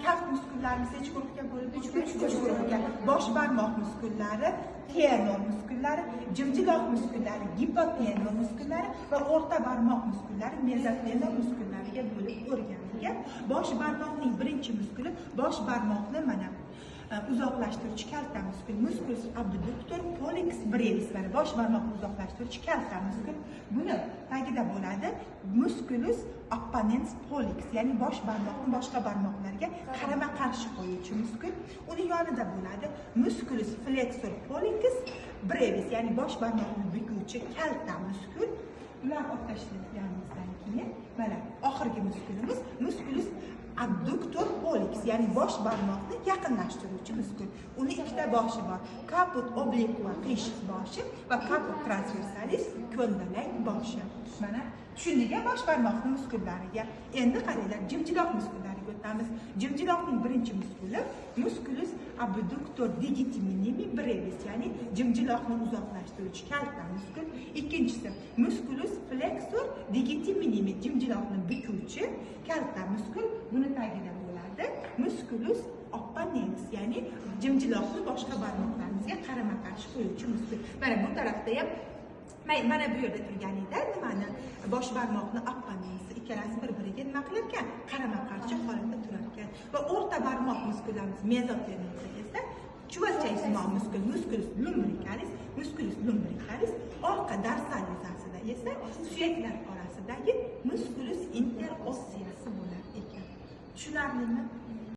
Kaf muskullarimiz necha guruhga bo'linadi? 3 guruhga. Bosh barmoq muskullari, tenor muskullari, jimjiloq muskullari, gipotenor muskullari va o'rta barmoq muskullari, mezotenor muskullariga bo'lib o'rganilgan. Bosh barmoqning birinchi muskuli bosh barmoqni mana uzoqlashtiruvchi kalta muskul, musculus abductor pollicis brevis, mana bosh barmoqni uzoqlashtiruvchi kalta muskul. Buni tagida bo'ladi musculus opponens pollicis, ya'ni bosh barmoqni boshqa barmoqlarga qarama-qarshi qo'yuvchi muskul. Uni yonida bo'ladi musculus flexor pollicis brevis, ya'ni bosh barmoqni bukuvchi kalta muskul. Ular olib tashlanganimizdan keyin mana oxirgi muskulimiz musculus abductor pollicis, ya'ni bosh barmoqni yaqinlashtiruvchi muskul. Uni ikkita boshi bor. Caput obliqua qish boshi va caput transversalis ko'ndalak boshi. Mana tushundiga bosh barmoqning muskullariga. Endi qaranglar, jimjiloq muskullariga o'tamiz. Jimjiloqning birinchi muskuli musculus abductor digiti minimi brevis, ya'ni jimjiloqni uzoqlashtiruvchi kalta muskul. Ikkinchisi musculus flexor digiti minimi, jimjiloqni bukuvchi kalta muskul. Buni tagida bo'ladi musculus opponens, ya'ni jimjiloqni boshqa barmoqlarimizga qarama-qarshi qo'yuvchi muskul. Mana bu tarafda ham mana bu yerda turganida nimani? Bosh barmoqni opponensi, ikkalasi bir-biriga nima qilar ekan? Qarama-qarshi holatda turar ekan. Va o'rta barmoq muskullarimiz mezotenor esa chuvachaysimon muskul, musculus lumbricalis, musculus lumbricalis, orqa dorsal yuzasida esa suyaklar orasidagi musculus interosseus bo'lar ekan. Tushunarlimi?